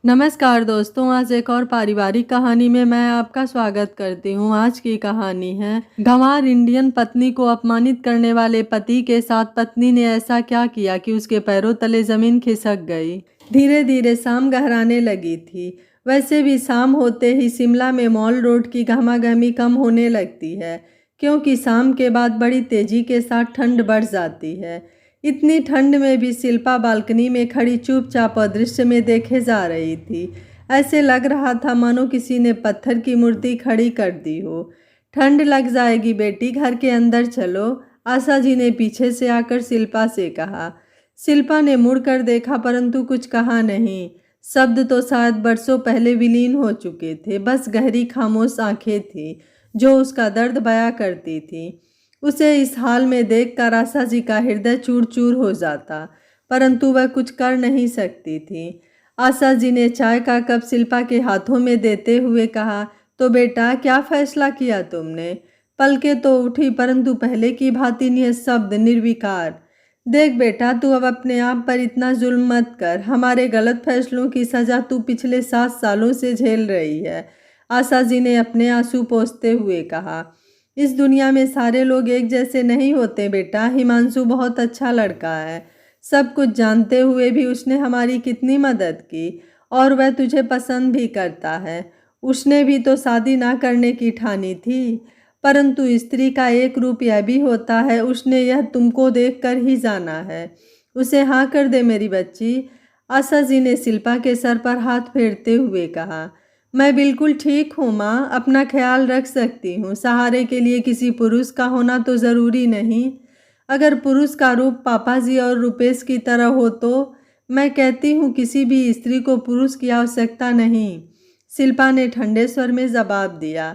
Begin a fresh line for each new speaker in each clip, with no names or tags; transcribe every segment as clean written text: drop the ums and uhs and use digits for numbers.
नमस्कार दोस्तों, आज एक और पारिवारिक कहानी में मैं आपका स्वागत करती हूँ। आज की कहानी है गंवार इंडियन पत्नी को अपमानित करने वाले पति के साथ पत्नी ने ऐसा क्या किया कि उसके पैरों तले जमीन खिसक गई। धीरे धीरे शाम गहराने लगी थी। वैसे भी शाम होते ही शिमला में मॉल रोड की गहमागहमी कम होने लगती है, क्योंकि शाम के बाद बड़ी तेजी के साथ ठंड बढ़ जाती है। इतनी ठंड में भी शिल्पा बालकनी में खड़ी चुपचाप अदृश्य में देखे जा रही थी। ऐसे लग रहा था मानो किसी ने पत्थर की मूर्ति खड़ी कर दी हो। ठंड लग जाएगी बेटी, घर के अंदर चलो, आशा जी ने पीछे से आकर शिल्पा से कहा। शिल्पा ने मुड़कर देखा परंतु कुछ कहा नहीं। शब्द तो शायद बरसों पहले विलीन हो चुके थे, बस गहरी खामोश आंखें थी जो उसका दर्द बयां करती थी। उसे इस हाल में देखकर आशा जी का हृदय चूर चूर हो जाता, परंतु वह कुछ कर नहीं सकती थी। आशा जी ने चाय का कप शिल्पा के हाथों में देते हुए कहा, तो बेटा क्या फैसला किया तुमने? पलकें तो उठी परंतु पहले की भांति निःशब्द निर्विकार। देख बेटा, तू अब अपने आप पर इतना जुल्म मत कर। हमारे गलत फैसलों की सजा तू पिछले 7 सालों से झेल रही है, आशा जी ने अपने आंसू पोंछते हुए कहा। इस दुनिया में सारे लोग एक जैसे नहीं होते बेटा। हिमांशु बहुत अच्छा लड़का है। सब कुछ जानते हुए भी उसने हमारी कितनी मदद की, और वह तुझे पसंद भी करता है। उसने भी तो शादी ना करने की ठानी थी, परंतु स्त्री का एक रूप यह भी होता है, उसने यह तुमको देखकर ही जाना है। उसे हाँ कर दे मेरी बच्ची, आशा जी ने शिल्पा के सर पर हाथ फेरते हुए कहा। मैं बिल्कुल ठीक हूँ माँ, अपना ख्याल रख सकती हूँ। सहारे के लिए किसी पुरुष का होना तो ज़रूरी नहीं। अगर पुरुष का रूप पापा जी और रुपेश की तरह हो तो मैं कहती हूँ किसी भी स्त्री को पुरुष की आवश्यकता नहीं, शिल्पा ने ठंडे स्वर में जवाब दिया।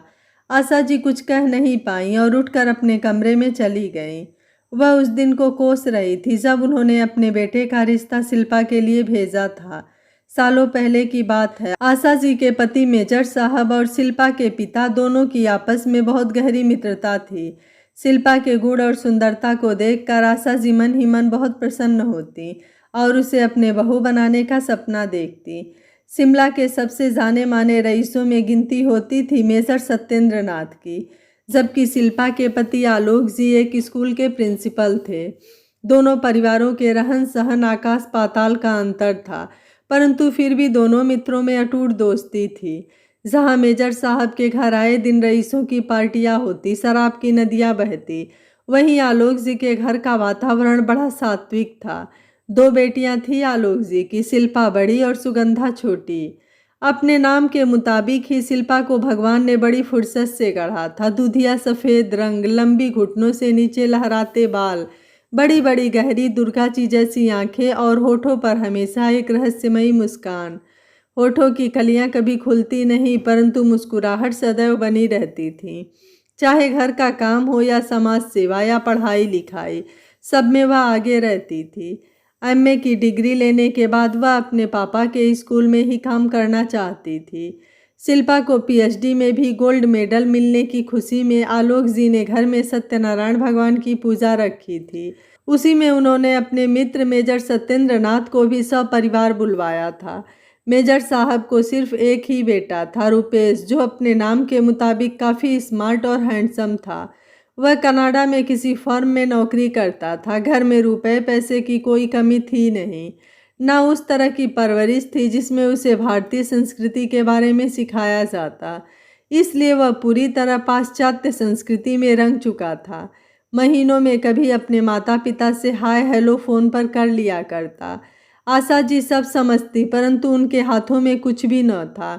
आशा जी कुछ कह नहीं पाई और उठकर अपने कमरे में चली गईं। वह उस दिन को कोस रही थी जब उन्होंने अपने बेटे का रिश्ता शिल्पा के लिए भेजा था। सालों पहले की बात है। आशा जी के पति मेजर साहब और शिल्पा के पिता दोनों की आपस में बहुत गहरी मित्रता थी। शिल्पा के गुण और सुंदरता को देखकर आशा जी मन ही मन बहुत प्रसन्न होती और उसे अपने बहू बनाने का सपना देखती। शिमला के सबसे जाने माने रईसों में गिनती होती थी मेजर सत्येंद्र नाथ की, जबकि शिल्पा के पति आलोक जी एक स्कूल के प्रिंसिपल थे। दोनों परिवारों के रहन सहन आकाश पाताल का अंतर था, परंतु फिर भी दोनों मित्रों में अटूट दोस्ती थी। जहां मेजर साहब के घर आए दिन रईसों की पार्टियां होती, शराब की नदियां बहती, वहीं आलोक जी के घर का वातावरण बड़ा सात्विक था। 2 बेटियां थी आलोक जी की, शिल्पा बड़ी और सुगंधा छोटी। अपने नाम के मुताबिक ही शिल्पा को भगवान ने बड़ी फुर्सत से गढ़ा था। दुधिया सफ़ेद रंग, लंबी घुटनों से नीचे लहराते बाल, बड़ी बड़ी गहरी दुर्गा जी जैसी आंखें और होठों पर हमेशा एक रहस्यमयी मुस्कान। होठों की कलियां कभी खुलती नहीं, परंतु मुस्कुराहट सदैव बनी रहती थी। चाहे घर का काम हो या समाज सेवा या पढ़ाई लिखाई, सब में वह आगे रहती थी। एमए की डिग्री लेने के बाद वह अपने पापा के स्कूल में ही काम करना चाहती थी। शिल्पा को पीएचडी में भी गोल्ड मेडल मिलने की खुशी में आलोक जी ने घर में सत्यनारायण भगवान की पूजा रखी थी। उसी में उन्होंने अपने मित्र मेजर सत्येंद्र नाथ को भी सपरिवार बुलवाया था। मेजर साहब को सिर्फ एक ही बेटा था, रुपेश, जो अपने नाम के मुताबिक काफ़ी स्मार्ट और हैंडसम था। वह कनाडा में किसी फर्म में नौकरी करता था। घर में रुपए पैसे की कोई कमी थी नहीं, ना उस तरह की परवरिश थी जिसमें उसे भारतीय संस्कृति के बारे में सिखाया जाता। इसलिए वह पूरी तरह पाश्चात्य संस्कृति में रंग चुका था। महीनों में कभी अपने माता पिता से हाय हेलो फ़ोन पर कर लिया करता। आशा जी सब समझती, परंतु उनके हाथों में कुछ भी न था।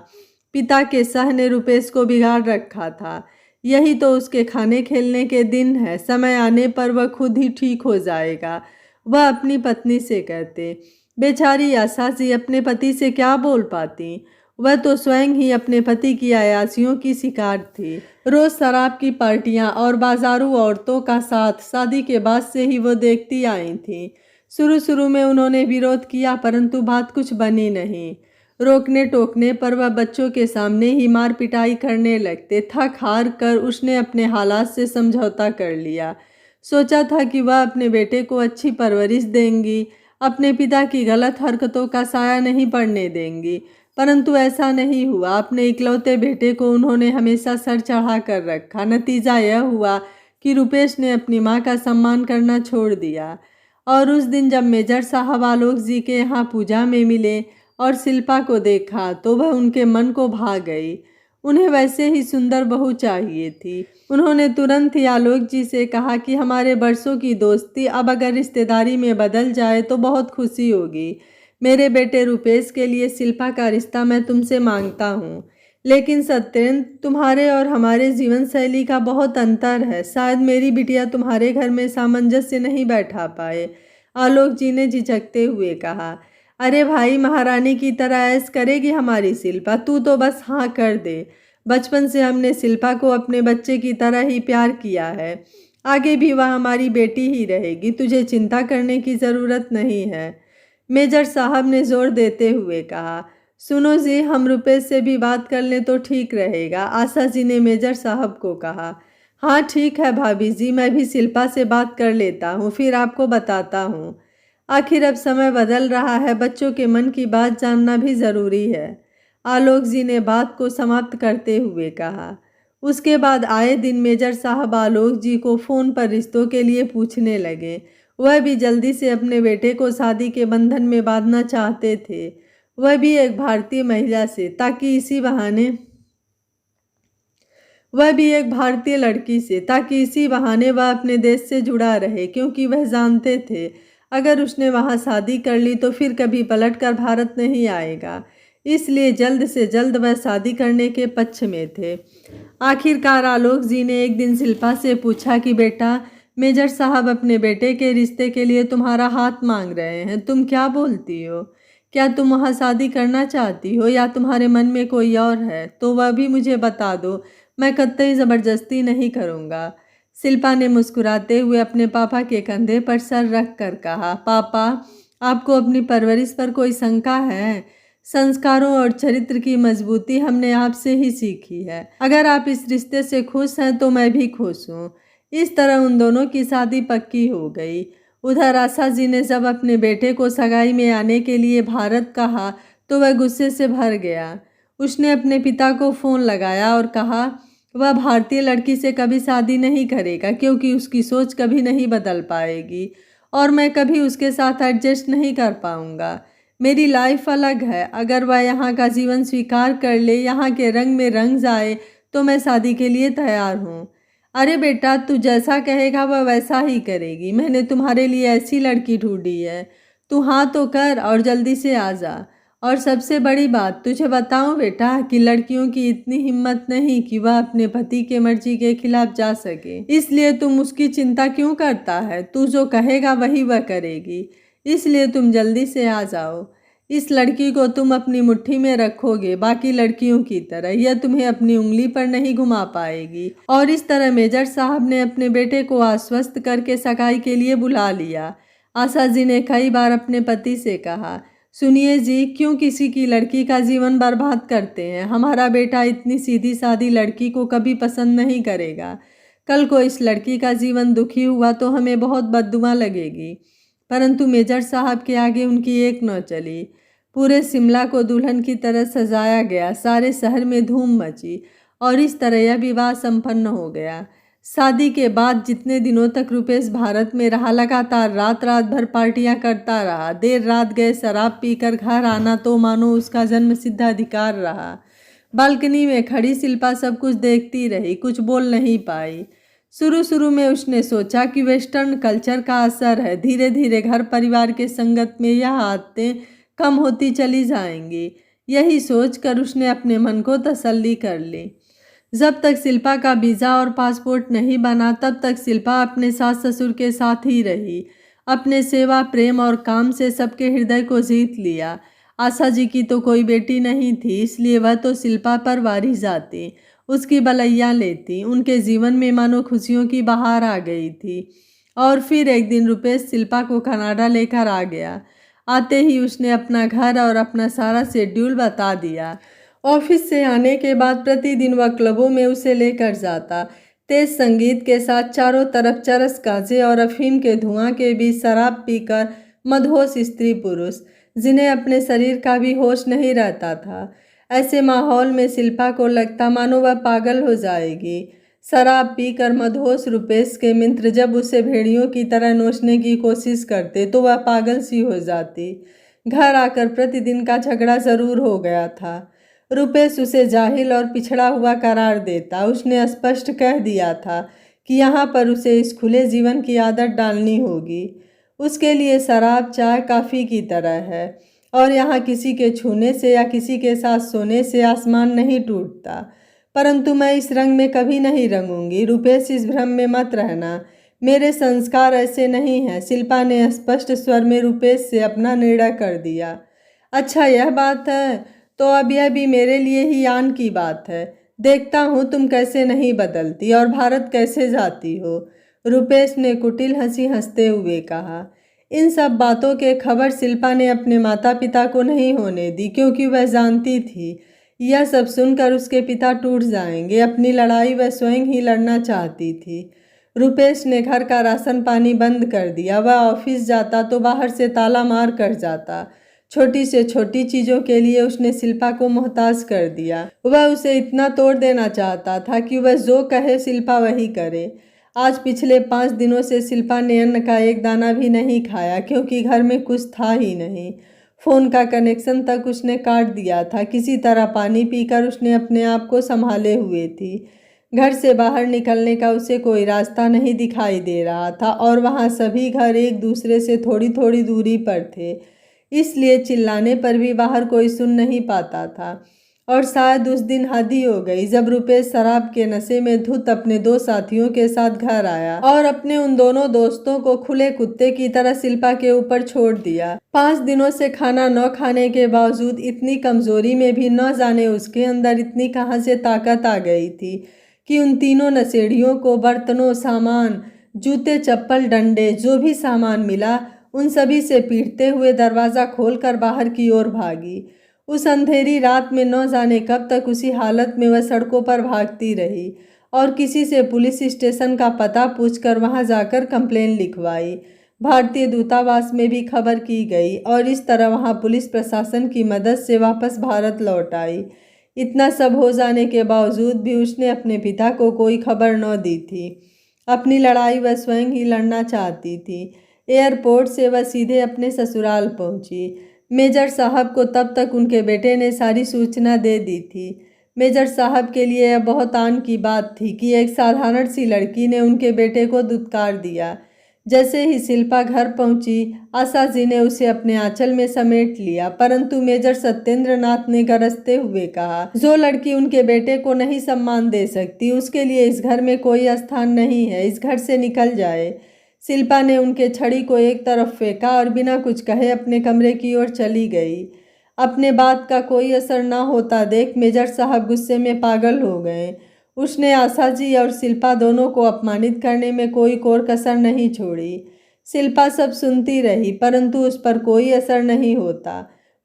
पिता के सह ने रुपेश को बिगाड़ रखा था। यही तो उसके खाने खेलने के दिन है, समय आने पर वह खुद ही ठीक हो जाएगा, वह अपनी पत्नी से कहते। बेचारी आशा जी अपने पति से क्या बोल पाती। वह तो स्वयं ही अपने पति की अयाशियों की शिकार थी। रोज शराब की पार्टियां और बाजारू औरतों का साथ शादी के बाद से ही वो देखती आई थी। शुरू शुरू में उन्होंने विरोध किया, परंतु बात कुछ बनी नहीं। रोकने टोकने पर वह बच्चों के सामने ही मार पिटाई करने लगते। थक हार कर उसने अपने हालात से समझौता कर लिया। सोचा था कि वह अपने बेटे को अच्छी परवरिश देंगी, अपने पिता की गलत हरकतों का साया नहीं पड़ने देंगी। परंतु ऐसा नहीं हुआ। अपने इकलौते बेटे को उन्होंने हमेशा सर चढ़ा कर रखा। नतीजा यह हुआ कि रुपेश ने अपनी माँ का सम्मान करना छोड़ दिया। और उस दिन जब मेजर साहब आलोक जी के यहाँ पूजा में मिले और शिल्पा को देखा तो वह उनके मन को भा गई। उन्हें वैसे ही सुंदर बहू चाहिए थी। उन्होंने तुरंत ही आलोक जी से कहा कि हमारे बरसों की दोस्ती अब अगर रिश्तेदारी में बदल जाए तो बहुत खुशी होगी। मेरे बेटे रुपेश के लिए शिल्पा का रिश्ता मैं तुमसे मांगता हूँ। लेकिन सत्येंद्र, तुम्हारे और हमारे जीवन शैली का बहुत अंतर है। शायद मेरी बिटिया तुम्हारे घर में सामंजस्य नहीं बैठा पाए। आलोक जी ने झिझकते हुए कहा, अरे भाई, महारानी की तरह ऐश करेगी हमारी शिल्पा। तू तो बस हाँ कर दे। बचपन से हमने शिल्पा को अपने बच्चे की तरह ही प्यार किया है। आगे भी वह हमारी बेटी ही रहेगी। तुझे चिंता करने की ज़रूरत नहीं है। मेजर साहब ने जोर देते हुए कहा, सुनो जी, हम रुपेश से भी बात कर लें तो ठीक रहेगा। आशा जी ने मेजर साहब को कहा, हाँ ठीक है भाभी जी, मैं भी शिल्पा से बात कर लेता हूँ, फिर आपको बताता हूँ। आखिर अब समय बदल रहा है, बच्चों के मन की बात जानना भी ज़रूरी है। आलोक जी ने बात को समाप्त करते हुए कहा। उसके बाद आए दिन मेजर साहब आलोक जी को फ़ोन पर रिश्तों के लिए पूछने लगे। वह भी जल्दी से अपने बेटे को शादी के बंधन में बांधना चाहते थे, वह भी एक भारतीय महिला से, ताकि इसी बहाने वह अपने देश से जुड़ा रहे, क्योंकि वह जानते थे अगर उसने वहां शादी कर ली तो फिर कभी पलटकर भारत नहीं आएगा। इसलिए जल्द से जल्द वह शादी करने के पक्ष में थे। आखिरकार आलोक जी ने एक दिन शिल्पा से पूछा कि बेटा, मेजर साहब अपने बेटे के रिश्ते के लिए तुम्हारा हाथ मांग रहे हैं, तुम क्या बोलती हो? क्या तुम वहाँ शादी करना चाहती हो या तुम्हारे मन में कोई और है? तो वह भी मुझे बता दो, मैं कतई ज़बरदस्ती नहीं करूँगा। शिल्पा ने मुस्कुराते हुए अपने पापा के कंधे पर सर रख कर कहा, पापा, आपको अपनी परवरिश पर कोई शंका है? संस्कारों और चरित्र की मजबूती हमने आपसे ही सीखी है। अगर आप इस रिश्ते से खुश हैं तो मैं भी खुश हूँ। इस तरह उन दोनों की शादी पक्की हो गई। उधर आशा जी ने जब अपने बेटे को सगाई में आने के लिए भारत कहा तो वह गुस्से से भर गया। उसने अपने पिता को फ़ोन लगाया और कहा वह भारतीय लड़की से कभी शादी नहीं करेगा, क्योंकि उसकी सोच कभी नहीं बदल पाएगी और मैं कभी उसके साथ एडजस्ट नहीं कर पाऊँगा। मेरी लाइफ अलग है। अगर वह यहाँ का जीवन स्वीकार कर ले, यहाँ के रंग में रंग जाए, तो मैं शादी के लिए तैयार हूँ। अरे बेटा, तू जैसा कहेगा वह वैसा ही करेगी। मैंने तुम्हारे लिए ऐसी लड़की ढूंढी है। तू हाँ तो कर और जल्दी से आ जा। और सबसे बड़ी बात तुझे बताऊं बेटा कि लड़कियों की इतनी हिम्मत नहीं कि वह अपने पति के मर्जी के खिलाफ जा सके। इसलिए तुम उसकी चिंता क्यों करता है? तू जो कहेगा वही वह करेगी। इसलिए तुम जल्दी से आ जाओ। इस लड़की को तुम अपनी मुट्ठी में रखोगे, बाकी लड़कियों की तरह यह तुम्हें अपनी उंगली पर नहीं घुमा पाएगी। और इस तरह मेजर साहब ने अपने बेटे को आश्वस्त करके सगाई के लिए बुला लिया। आशा जी ने कई बार अपने पति से कहा, सुनिए जी, क्यों किसी की लड़की का जीवन बर्बाद करते हैं? हमारा बेटा इतनी सीधी सादी लड़की को कभी पसंद नहीं करेगा। कल को इस लड़की का जीवन दुखी हुआ तो हमें बहुत बददुआ लगेगी। परंतु मेजर साहब के आगे उनकी एक न चली। पूरे शिमला को दुल्हन की तरह सजाया गया, सारे शहर में धूम मची और इस तरह यह विवाह संपन्न हो गया। शादी के बाद जितने दिनों तक रुपेश भारत में रहा, लगातार रात रात भर पार्टियां करता रहा। देर रात गए शराब पीकर घर आना तो मानो उसका जन्मसिद्ध अधिकार रहा। बालकनी में खड़ी शिल्पा सब कुछ देखती रही, कुछ बोल नहीं पाई। शुरू में उसने सोचा कि वेस्टर्न कल्चर का असर है। धीरे धीरे घर परिवार के संगत में यह आदतें कम होती चली जाएंगी। यही सोचकर उसने अपने मन को तसल्ली कर ली। जब तक शिल्पा का वीज़ा और पासपोर्ट नहीं बना तब तक शिल्पा अपने सास ससुर के साथ ही रही। अपने सेवा, प्रेम और काम से सबके हृदय को जीत लिया। आशा जी की तो कोई बेटी नहीं थी, इसलिए वह तो शिल्पा पर वारी जाती, उसकी बलैया लेती। उनके जीवन में मानो खुशियों की बहार आ गई थी। और फिर एक दिन रुपेश शिल्पा को कनाडा लेकर आ गया। आते ही उसने अपना घर और अपना सारा शेड्यूल बता दिया। ऑफिस से आने के बाद प्रतिदिन वह क्लबों में उसे लेकर जाता। तेज संगीत के साथ चारों तरफ चरस गाजे और अफीम के धुआं के बीच शराब पीकर मदहोश स्त्री पुरुष। जिन्हें अपने शरीर का भी होश नहीं रहता था। ऐसे माहौल में शिल्पा को लगता मानो वह पागल हो जाएगी। शराब पीकर मदहोश रुपेश के मित्र जब उसे भेड़ियों की तरह नोचने की कोशिश करते तो वह पागल सी हो जाती। घर आकर प्रतिदिन का झगड़ा जरूर हो गया था। रुपेश उसे जाहिल और पिछड़ा हुआ करार देता। उसने स्पष्ट कह दिया था कि यहाँ पर उसे इस खुले जीवन की आदत डालनी होगी। उसके लिए शराब चाय कॉफ़ी की तरह है और यहाँ किसी के छूने से या किसी के साथ सोने से आसमान नहीं टूटता। परंतु मैं इस रंग में कभी नहीं रंगूंगी। रुपेश, इस भ्रम में मत रहना, मेरे संस्कार ऐसे नहीं हैं। शिल्पा ने स्पष्ट स्वर में रुपेश से अपना निर्णय कर दिया। अच्छा, यह बात है तो अब यह भी मेरे लिए ही आन की बात है। देखता हूँ तुम कैसे नहीं बदलती और भारत कैसे जाती हो। रुपेश ने कुटिल हंसी हंसते हुए कहा। इन सब बातों के खबर शिल्पा ने अपने माता पिता को नहीं होने दी, क्योंकि वह जानती थी यह सब सुनकर उसके पिता टूट जाएंगे। अपनी लड़ाई वह स्वयं ही लड़ना चाहती थी। रुपेश ने घर का राशन पानी बंद कर दिया। वह ऑफिस जाता तो बाहर से ताला मार कर जाता। छोटी से छोटी चीज़ों के लिए उसने शिल्पा को मोहताज कर दिया। वह उसे इतना तोड़ देना चाहता था कि वह जो कहे शिल्पा वही करे। आज पिछले 5 दिनों से शिल्पा ने अन्न का एक दाना भी नहीं खाया, क्योंकि घर में कुछ था ही नहीं। फ़ोन का कनेक्शन तक उसने काट दिया था। किसी तरह पानी पीकर उसने अपने आप को संभाले हुए थी। घर से बाहर निकलने का उसे कोई रास्ता नहीं दिखाई दे रहा था और वहाँ सभी घर एक दूसरे से थोड़ी थोड़ी दूरी पर थे, इसलिए चिल्लाने पर भी बाहर कोई सुन नहीं पाता था। और शायद उस दिन हद ही हो गई जब रुपेश शराब के नशे में धुत अपने 2 साथियों के साथ घर आया और अपने उन दोनों दोस्तों को खुले कुत्ते की तरह शिल्पा के ऊपर छोड़ दिया। 5 दिनों से खाना न खाने के बावजूद इतनी कमजोरी में भी न जाने उसके अंदर इतनी कहाँ से ताकत आ गई थी कि उन तीनों नशेड़ियों को बर्तनों, सामान, जूते, चप्पल, डंडे, जो भी सामान मिला उन सभी से पीटते हुए दरवाज़ा खोलकर बाहर की ओर भागी। उस अंधेरी रात में न जाने कब तक उसी हालत में वह सड़कों पर भागती रही और किसी से पुलिस स्टेशन का पता पूछकर वहां जाकर कंप्लेन लिखवाई। भारतीय दूतावास में भी खबर की गई और इस तरह वहां पुलिस प्रशासन की मदद से वापस भारत लौट आई। इतना सब हो जाने के बावजूद भी उसने अपने पिता को कोई खबर न दी थी। अपनी लड़ाई वह स्वयं ही लड़ना चाहती थी। एयरपोर्ट से वह सीधे अपने ससुराल पहुंची। मेजर साहब को तब तक उनके बेटे ने सारी सूचना दे दी थी। मेजर साहब के लिए यह बहुत आन की बात थी कि एक साधारण सी लड़की ने उनके बेटे को दुत्कार दिया। जैसे ही शिल्पा घर पहुंची, आशा जी ने उसे अपने आंचल में समेट लिया, परंतु मेजर सत्येंद्र नाथ ने गरजते हुए कहा, जो लड़की उनके बेटे को नहीं सम्मान दे सकती उसके लिए इस घर में कोई स्थान नहीं है, इस घर से निकल जाए। शिल्पा ने उनके छड़ी को एक तरफ फेंका और बिना कुछ कहे अपने कमरे की ओर चली गई। अपने बात का कोई असर न होता देख मेजर साहब गुस्से में पागल हो गए। उसने आशा जी और शिल्पा दोनों को अपमानित करने में कोई कोर कसर नहीं छोड़ी। शिल्पा सब सुनती रही, परंतु उस पर कोई असर नहीं होता।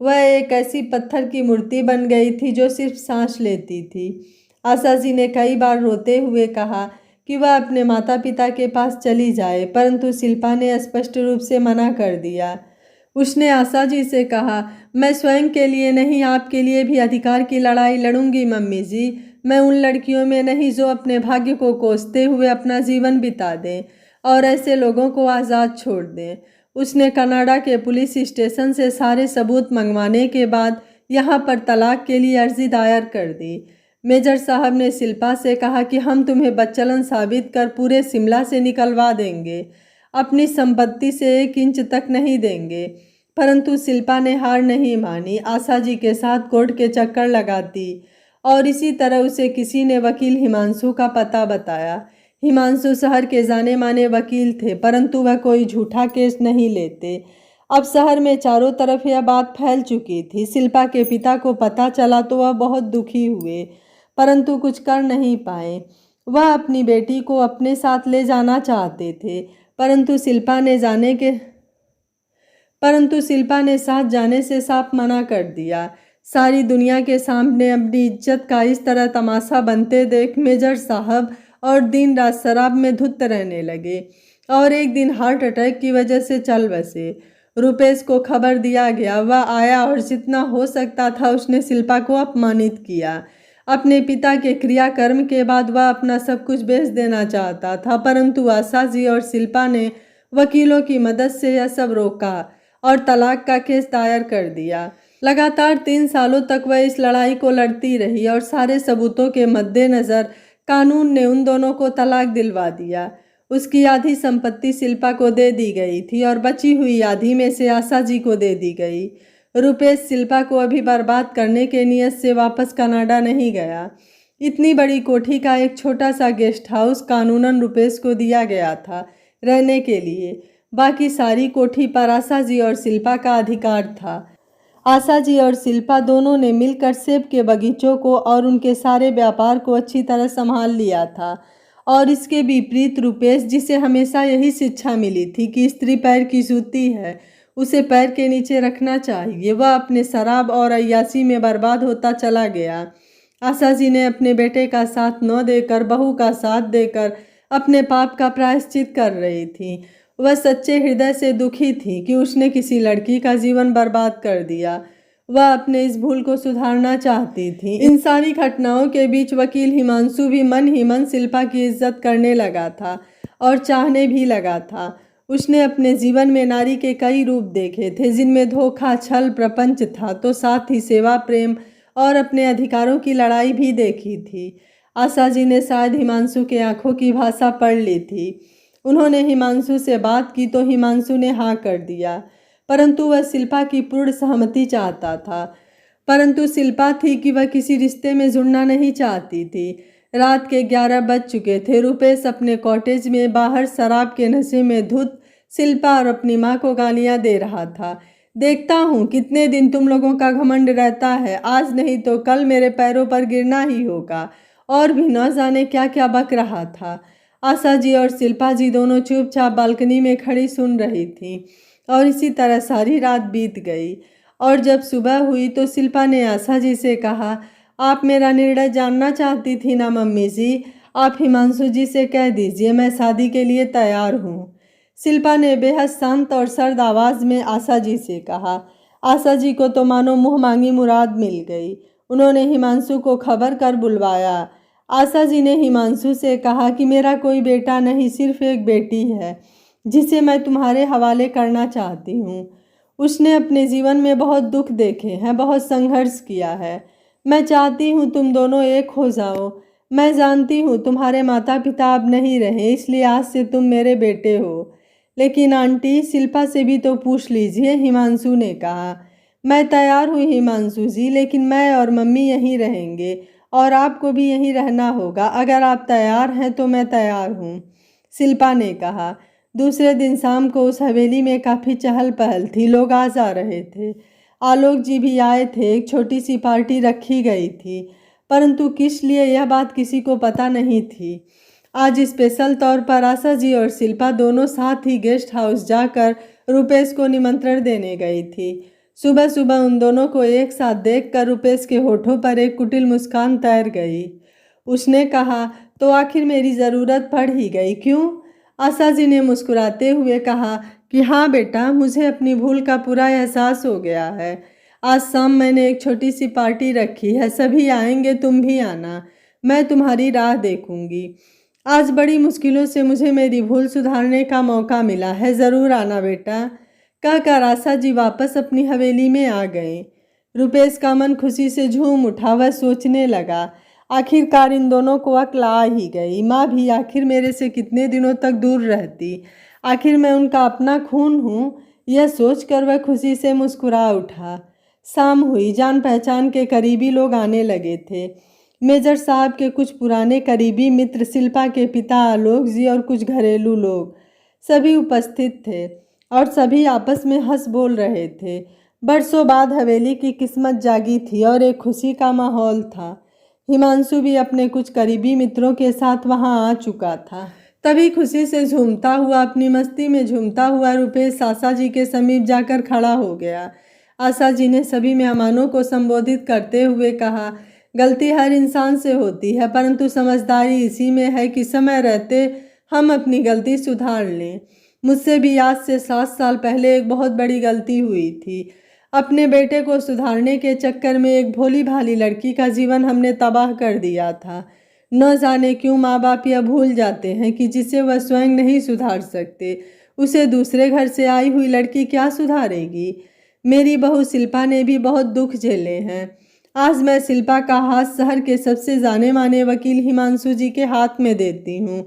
वह एक ऐसी पत्थर की मूर्ति बन गई थी जो सिर्फ सांस लेती थी। आशा जी ने कई बार रोते हुए कहा कि वह अपने माता पिता के पास चली जाए, परंतु शिल्पा ने स्पष्ट रूप से मना कर दिया। उसने आशा जी से कहा, मैं स्वयं के लिए नहीं आपके लिए भी अधिकार की लड़ाई लड़ूंगी मम्मी जी। मैं उन लड़कियों में नहीं जो अपने भाग्य को कोसते हुए अपना जीवन बिता दें और ऐसे लोगों को आज़ाद छोड़ दें। उसने कनाडा के पुलिस स्टेशन से सारे सबूत मंगवाने के बाद यहाँ पर तलाक के लिए अर्जी दायर कर दी। मेजर साहब ने शिल्पा से कहा कि हम तुम्हें बच्चलन साबित कर पूरे शिमला से निकलवा देंगे, अपनी संपत्ति से 1 इंच तक नहीं देंगे। परंतु शिल्पा ने हार नहीं मानी। आशा जी के साथ कोर्ट के चक्कर लगाती और इसी तरह उसे किसी ने वकील हिमांशु का पता बताया। हिमांशु शहर के जाने माने वकील थे, परंतु वह कोई झूठा केस नहीं लेते। अब शहर में चारों तरफ यह बात फैल चुकी थी। शिल्पा के पिता को पता चला तो वह बहुत दुखी हुए, परंतु कुछ कर नहीं पाए। वह अपनी बेटी को अपने साथ ले जाना चाहते थे, परंतु शिल्पा ने साथ जाने से साफ मना कर दिया। सारी दुनिया के सामने अपनी इज्जत का इस तरह तमाशा बनते देख मेजर साहब और दिन रात शराब में धुत रहने लगे और एक दिन हार्ट अटैक की वजह से चल बसे। रुपेश को खबर दिया गया। वह आया और जितना हो सकता था उसने शिल्पा को अपमानित किया। अपने पिता के क्रियाकर्म के बाद वह अपना सब कुछ बेच देना चाहता था, परंतु आशा जी और शिल्पा ने वकीलों की मदद से यह सब रोका और तलाक का केस दायर कर दिया। लगातार 3 सालों तक वह इस लड़ाई को लड़ती रही और सारे सबूतों के मद्देनज़र कानून ने उन दोनों को तलाक दिलवा दिया। उसकी आधी संपत्ति शिल्पा को दे दी गई थी और बची हुई आधी में से आशा जी को दे दी गई। रुपेश शिल्पा को अभी बर्बाद करने के नियत से वापस कनाडा नहीं गया। इतनी बड़ी कोठी का एक छोटा सा गेस्ट हाउस कानूनन रुपेश को दिया गया था रहने के लिए। बाकी सारी कोठी पर आशा जी और शिल्पा का अधिकार था। आशा जी और शिल्पा दोनों ने मिलकर सेब के बगीचों को और उनके सारे व्यापार को अच्छी तरह संभाल लिया था। और इसके विपरीत रुपेश, जिसे हमेशा यही शिक्षा मिली थी कि स्त्री पैर की जूती है, उसे पैर के नीचे रखना चाहिए, वह अपने शराब और अय्याशी में बर्बाद होता चला गया। आशा जी ने अपने बेटे का साथ न देकर, बहू का साथ देकर अपने पाप का प्रायश्चित कर रही थी। वह सच्चे हृदय से दुखी थी कि उसने किसी लड़की का जीवन बर्बाद कर दिया। वह अपने इस भूल को सुधारना चाहती थी। इन सारी घटनाओं के बीच वकील हिमांशु भी मन ही मन शिल्पा की इज्जत करने लगा था और चाहने भी लगा था। उसने अपने जीवन में नारी के कई रूप देखे थे, जिनमें धोखा, छल, प्रपंच था, तो साथ ही सेवा, प्रेम और अपने अधिकारों की लड़ाई भी देखी थी। आशा जी ने शायद हिमांशु के आंखों की भाषा पढ़ ली थी। उन्होंने हिमांशु से बात की तो हिमांशु ने हाँ कर दिया, परंतु वह शिल्पा की पूर्ण सहमति चाहता था। परंतु शिल्पा थी कि वह किसी रिश्ते में जुड़ना नहीं चाहती थी। रात के 11 बज चुके थे। रुपेश अपने कॉटेज में बाहर शराब के नशे में धुत शिल्पा और अपनी माँ को गालियाँ दे रहा था। देखता हूँ कितने दिन तुम लोगों का घमंड रहता है, आज नहीं तो कल मेरे पैरों पर गिरना ही होगा। और भी न जाने क्या क्या बक रहा था। आशा जी और शिल्पा जी दोनों चुपचाप बालकनी में खड़ी सुन रही थीं और इसी तरह सारी रात बीत गई। और जब सुबह हुई तो शिल्पा ने आशा जी से कहा, आप मेरा निर्णय जानना चाहती थी ना मम्मी जी, आप हिमांशु जी से कह दीजिए मैं शादी के लिए तैयार हूँ। शिल्पा ने बेहद शांत और सर्द आवाज़ में आशा जी से कहा। आशा जी को तो मानो मुँह मांगी मुराद मिल गई। उन्होंने हिमांशु को खबर कर बुलवाया। आशा जी ने हिमांशु से कहा कि मेरा कोई बेटा नहीं, सिर्फ एक बेटी है जिसे मैं तुम्हारे हवाले करना चाहती हूँ। उसने अपने जीवन में बहुत दुख देखे हैं, बहुत संघर्ष किया है। मैं चाहती हूँ तुम दोनों एक हो जाओ। मैं जानती हूँ तुम्हारे माता पिता अब नहीं रहे, इसलिए आज से तुम मेरे बेटे हो। लेकिन आंटी, शिल्पा से भी तो पूछ लीजिए, हिमांशु ने कहा। मैं तैयार हूँ हिमांशु जी, लेकिन मैं और मम्मी यहीं रहेंगे और आपको भी यहीं रहना होगा। अगर आप तैयार हैं तो मैं तैयार हूँ, शिल्पा ने कहा। दूसरे दिन शाम को उस हवेली में काफ़ी चहल पहल थी। लोग आ जा रहे थे। आलोक जी भी आए थे। एक छोटी सी पार्टी रखी गई थी, परंतु किस लिए यह बात किसी को पता नहीं थी। आज स्पेशल तौर पर आशा जी और शिल्पा दोनों साथ ही गेस्ट हाउस जाकर रुपेश को निमंत्रण देने गई थी। सुबह सुबह उन दोनों को एक साथ देखकर रुपेश के होठों पर एक कुटिल मुस्कान तैर गई। उसने कहा, तो आखिर मेरी ज़रूरत पड़ ही गई, क्यों? आशा जी ने मुस्कुराते हुए कहा कि हाँ बेटा, मुझे अपनी भूल का पूरा एहसास हो गया है। आज शाम मैंने एक छोटी सी पार्टी रखी है, सभी आएंगे, तुम भी आना। मैं तुम्हारी राह देखूंगी। आज बड़ी मुश्किलों से मुझे मेरी भूल सुधारने का मौका मिला है, ज़रूर आना बेटा। कहकर आशा जी वापस अपनी हवेली में आ गए। रुपेश का मन खुशी से झूम उठा। वह सोचने लगा, आखिरकार इन दोनों को अक्ल आ ही गई। माँ भी आखिर मेरे से कितने दिनों तक दूर रहती, आखिर मैं उनका अपना खून हूँ। यह सोचकर वह खुशी से मुस्कुरा उठा। शाम हुई। जान पहचान के करीबी लोग आने लगे थे। मेजर साहब के कुछ पुराने करीबी मित्र, शिल्पा के पिता आलोक जी और कुछ घरेलू लोग सभी उपस्थित थे और सभी आपस में हंस बोल रहे थे। बरसों बाद हवेली की किस्मत जागी थी और एक खुशी का माहौल था। हिमांशु भी अपने कुछ करीबी मित्रों के साथ वहां आ चुका था। तभी खुशी से झूमता हुआ, अपनी मस्ती में झूमता हुआ रुपेश आशा जी के समीप जाकर खड़ा हो गया। आशा जी ने सभी मेहमानों को संबोधित करते हुए कहा, गलती हर इंसान से होती है, परंतु समझदारी इसी में है कि समय रहते हम अपनी गलती सुधार लें। मुझसे भी आज से 7 साल पहले एक बहुत बड़ी गलती हुई थी। अपने बेटे को सुधारने के चक्कर में एक भोली भाली लड़की का जीवन हमने तबाह कर दिया था। न जाने क्यों माँ बाप यह भूल जाते हैं कि जिसे वह स्वयं नहीं सुधार सकते, उसे दूसरे घर से आई हुई लड़की क्या सुधारेगी। मेरी बहू शिल्पा ने भी बहुत दुख झेले हैं। आज मैं शिल्पा का हाथ शहर के सबसे जाने माने वकील हिमांशु जी के हाथ में देती हूँ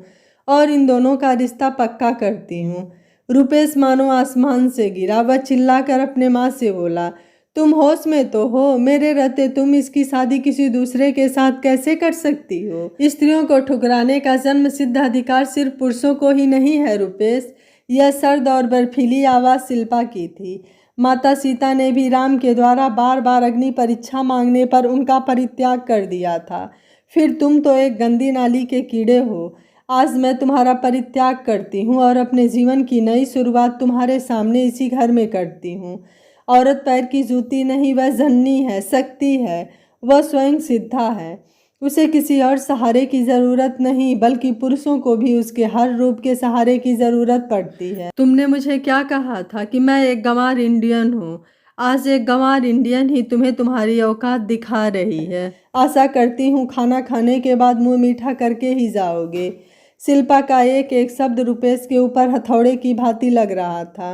और इन दोनों का रिश्ता पक्का करती हूँ। रुपेश मानो आसमान से गिरा। वह चिल्लाकर अपने माँ से बोला, तुम होश में तो हो? मेरे रहते तुम इसकी शादी किसी दूसरे के साथ कैसे कर सकती हो? स्त्रियों को ठुकराने का जन्म सिद्ध अधिकार सिर्फ पुरुषों को ही नहीं है रुपेश। यह सर्द और बर्फीली आवाज़ शिल्पा की थी। माता सीता ने भी राम के द्वारा बार बार अग्नि परीक्षा मांगने पर उनका परित्याग कर दिया था। फिर तुम तो एक गंदी नाली के कीड़े हो। आज मैं तुम्हारा परित्याग करती हूँ और अपने जीवन की नई शुरुआत तुम्हारे सामने इसी घर में करती हूँ। औरत पैर की जूती नहीं, वह जननी है, शक्ति है, वह स्वयं सिद्धा है। उसे किसी और सहारे की ज़रूरत नहीं, बल्कि पुरुषों को भी उसके हर रूप के सहारे की ज़रूरत पड़ती है। तुमने मुझे क्या कहा था कि मैं एक गंवार इंडियन हूँ? आज एक गंवार इंडियन ही तुम्हें तुम्हारी औकात दिखा रही है। आशा करती हूँ खाना खाने के बाद मुँह मीठा करके ही जाओगे। शिल्पा का एक एक शब्द रुपेश के ऊपर हथौड़े की भांति लग रहा था।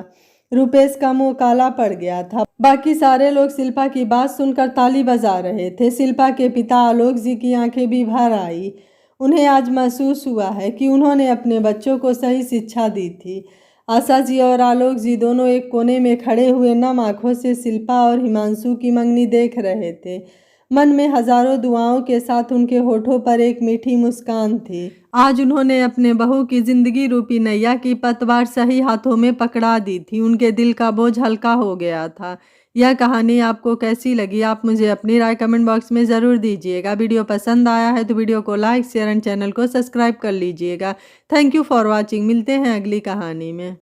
रुपेश का मुंह काला पड़ गया था। बाकी सारे लोग शिल्पा की बात सुनकर ताली बजा रहे थे। शिल्पा के पिता आलोक जी की आंखें भी भर आई। उन्हें आज महसूस हुआ है कि उन्होंने अपने बच्चों को सही शिक्षा दी थी। आशा जी और आलोक जी दोनों एक कोने में खड़े हुए नम आंखों से शिल्पा और हिमांशु की मंगनी देख रहे थे। मन में हजारों दुआओं के साथ उनके होठों पर एक मीठी मुस्कान थी। आज उन्होंने अपने बहू की जिंदगी रूपी नैया की पतवार सही हाथों में पकड़ा दी थी। उनके दिल का बोझ हल्का हो गया था। यह कहानी आपको कैसी लगी? आप मुझे अपनी राय कमेंट बॉक्स में ज़रूर दीजिएगा। वीडियो पसंद आया है तो वीडियो को लाइक शेयर एंड चैनल को सब्सक्राइब कर लीजिएगा। Thank you for watching. मिलते हैं अगली कहानी में।